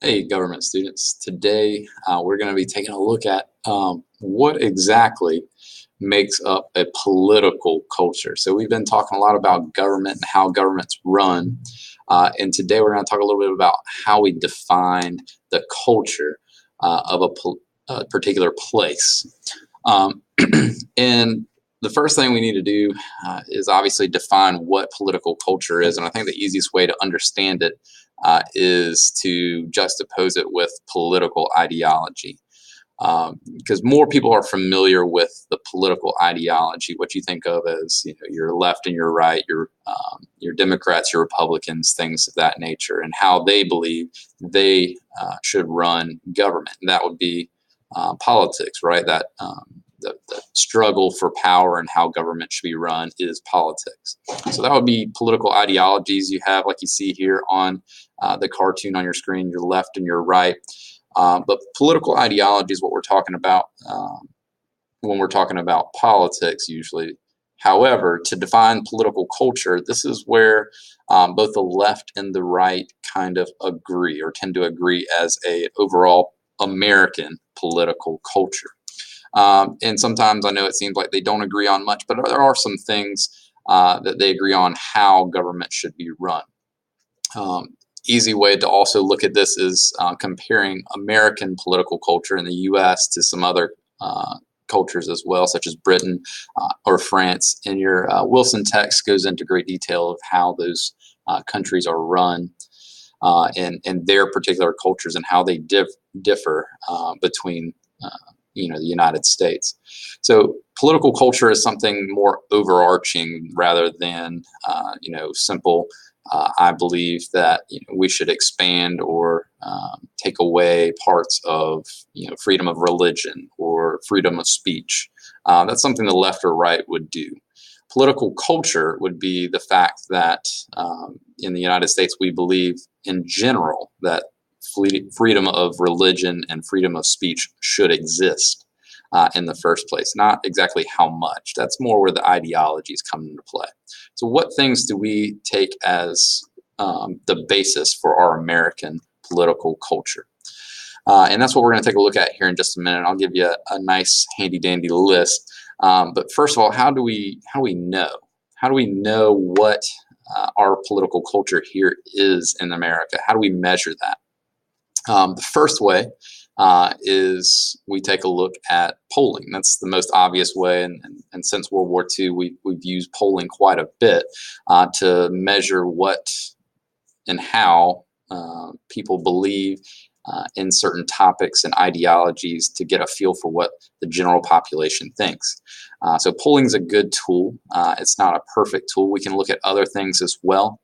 Hey, government students. Today, we're going to be taking a look at what exactly makes up a political culture. So, we've been talking a lot about government and how governments run. And today, we're going to talk a little bit about how we define the culture of a particular place. Um, and the first thing we need to do is obviously define what political culture is. And I think the easiest way to understand it is to juxtapose it with political ideology. Because more people are familiar with the political ideology, what you think of as your left and your right, your Democrats, your Republicans, things of that nature, and how they believe they should run government. And that would be politics, right? The struggle for power and how government should be run is politics. So that would be political ideologies you have, like you see here on the cartoon on your screen, your left and your right. But political ideology is what we're talking about when we're talking about politics usually. However, to define political culture, this is where both the left and the right kind of agree or tend to agree as a overall American political culture. And sometimes I know it seems like they don't agree on much, but there are some things that they agree on how government should be run. Um, Easy way to also look at this is comparing American political culture in the U.S. to some other cultures as well, such as Britain or France. And your Wilson text goes into great detail of how those countries are run and their particular cultures and how they differ between the United States. So political culture is something more overarching rather than simple. I believe that we should expand or take away parts of freedom of religion or freedom of speech. That's something the left or right would do. Political culture would be the fact that in the United States we believe in general that freedom of religion and freedom of speech should exist in the first place, not exactly how much. That's more where the ideologies come into play. So what things do we take as the basis for our American political culture? And that's what we're going to take a look at here in just a minute. I'll give you a nice handy dandy list. But first of all, how do we know? How do we know what our political culture here is in America? How do we measure that? The first way is we take a look at polling. That's the most obvious way, and since World War II, we've used polling quite a bit to measure what and how people believe in certain topics and ideologies to get a feel for what the general population thinks. So polling is a good tool. It's not a perfect tool. We can look at other things as well.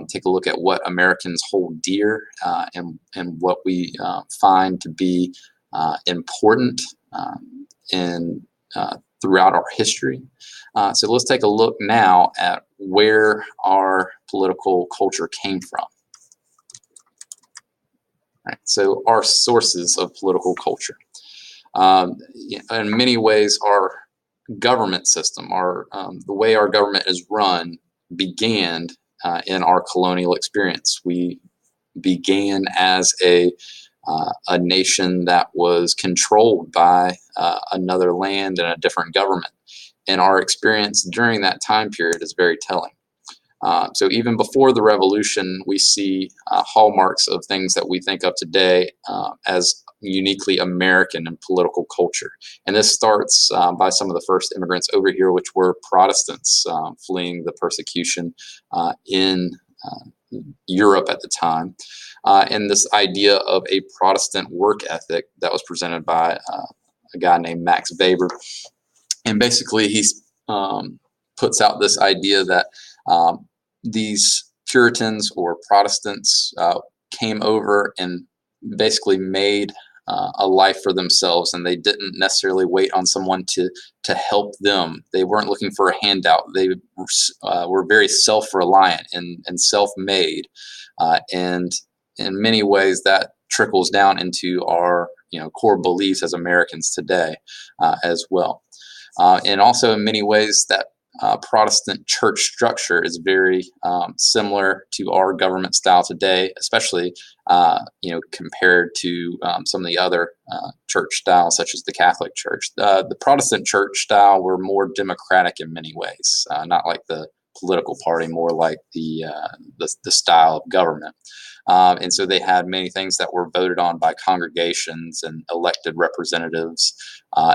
Take a look at what Americans hold dear and what we find to be important in throughout our history. So let's take a look now at where our political culture came from. Right, so our sources of political culture. In many ways, our government system, the way our government is run, began in our colonial experience. We began as a nation that was controlled by another land and a different government. And our experience during that time period is very telling. So even before the revolution, we see hallmarks of things that we think of today as uniquely American in political culture. And this starts by some of the first immigrants over here, which were Protestants fleeing the persecution in Europe at the time. And this idea of a Protestant work ethic that was presented by a guy named Max Weber. And basically he puts out this idea that these Puritans or Protestants came over and basically made a life for themselves, and they didn't necessarily wait on someone to help them. They weren't looking for a handout. They were very self-reliant and self-made, and in many ways that trickles down into our core beliefs as Americans today as well. And also in many ways that Protestant church structure is very similar to our government style today, especially compared to some of the other church styles, such as the Catholic Church. The Protestant church style were more democratic in many ways, not like the political party, more like the style of government. And so they had many things that were voted on by congregations and elected representatives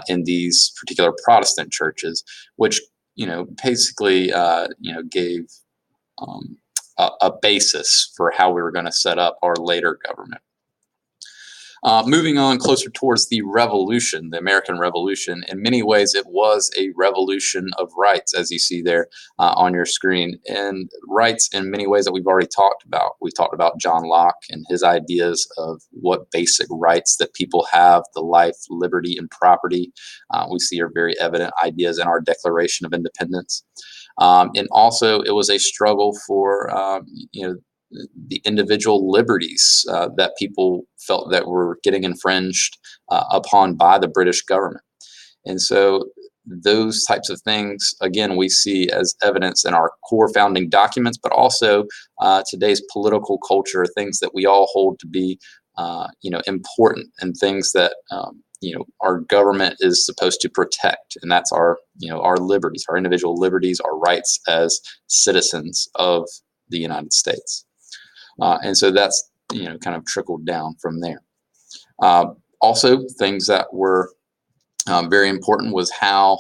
in these particular Protestant churches, which basically gave a basis for how we were going to set up our later government. Moving on closer towards the Revolution, the American Revolution, in many ways it was a revolution of rights, as you see there on your screen. And rights in many ways that we've already talked about. We've talked about John Locke and his ideas of what basic rights that people have, the life, liberty, and property. We see are very evident ideas in our Declaration of Independence. And also it was a struggle for, the individual liberties that people felt that were getting infringed upon by the British government. And so those types of things, again, we see as evidence in our core founding documents, but also today's political culture, things that we all hold to be, important, and things that, our government is supposed to protect. And that's our liberties, our individual liberties, our rights as citizens of the United States. And so that's, kind of trickled down from there. Also, things that were very important was how,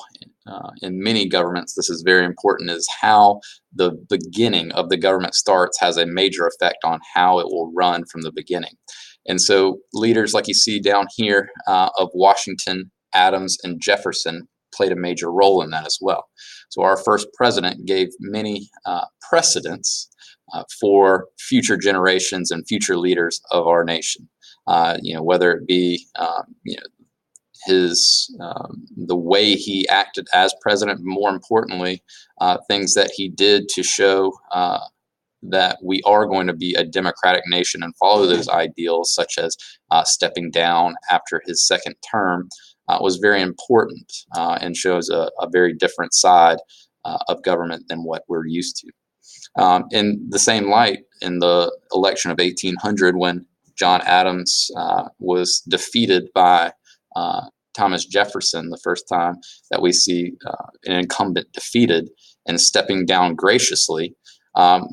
in many governments, this is very important, is how the beginning of the government starts has a major effect on how it will run from the beginning. And so leaders like you see down here of Washington, Adams, and Jefferson played a major role in that as well. So our first president gave many precedents for future generations and future leaders of our nation. Whether it be the way he acted as president, more importantly, things that he did to show that we are going to be a democratic nation and follow those ideals, such as stepping down after his second term, was very important and shows a very different side of government than what we're used to. In the same light, in the election of 1800, when John Adams was defeated by Thomas Jefferson, the first time that we see an incumbent defeated and stepping down graciously,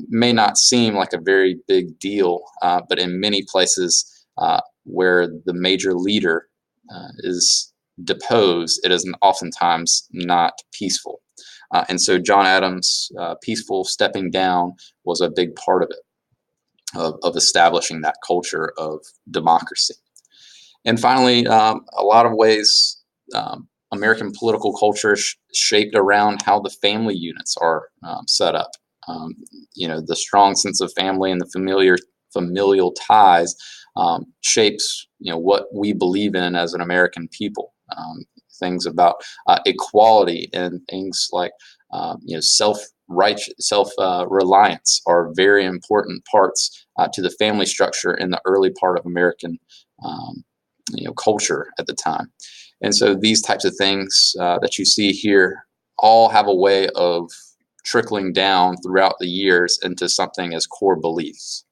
may not seem like a very big deal, but in many places where the major leader is deposed, it is oftentimes not peaceful. And so John Adams' peaceful stepping down was a big part of it, of establishing that culture of democracy. And finally, a lot of ways, American political culture shaped around how the family units are set up. The strong sense of family and the familial ties shapes, what we believe in as an American people. Things about equality and things like self-reliance are very important parts to the family structure in the early part of American culture at the time. And so these types of things that you see here all have a way of trickling down throughout the years into something as core beliefs.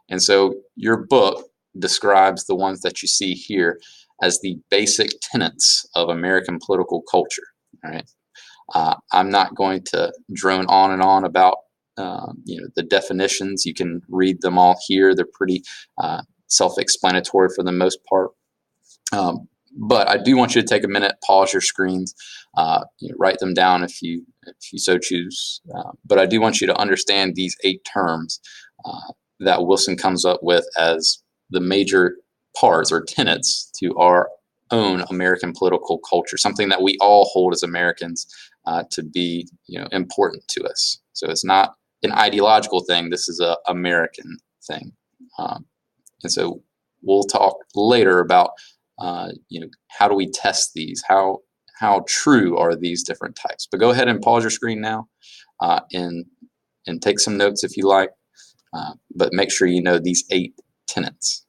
And so your book describes the ones that you see here as the basic tenets of American political culture. All right. I'm not going to drone on and on about the definitions. You can read them all here. They're pretty self-explanatory for the most part. But I do want you to take a minute, pause your screens, write them down if you so choose. But I do want you to understand these 8 terms that Wilson comes up with as the major parts or tenets to our own American political culture, something that we all hold as Americans to be important to us. So it's not an ideological thing. This is an American thing. And so we'll talk later about how do we test these? How true are these different types? But go ahead and pause your screen now and take some notes if you like. But make sure you know these 8 tenets.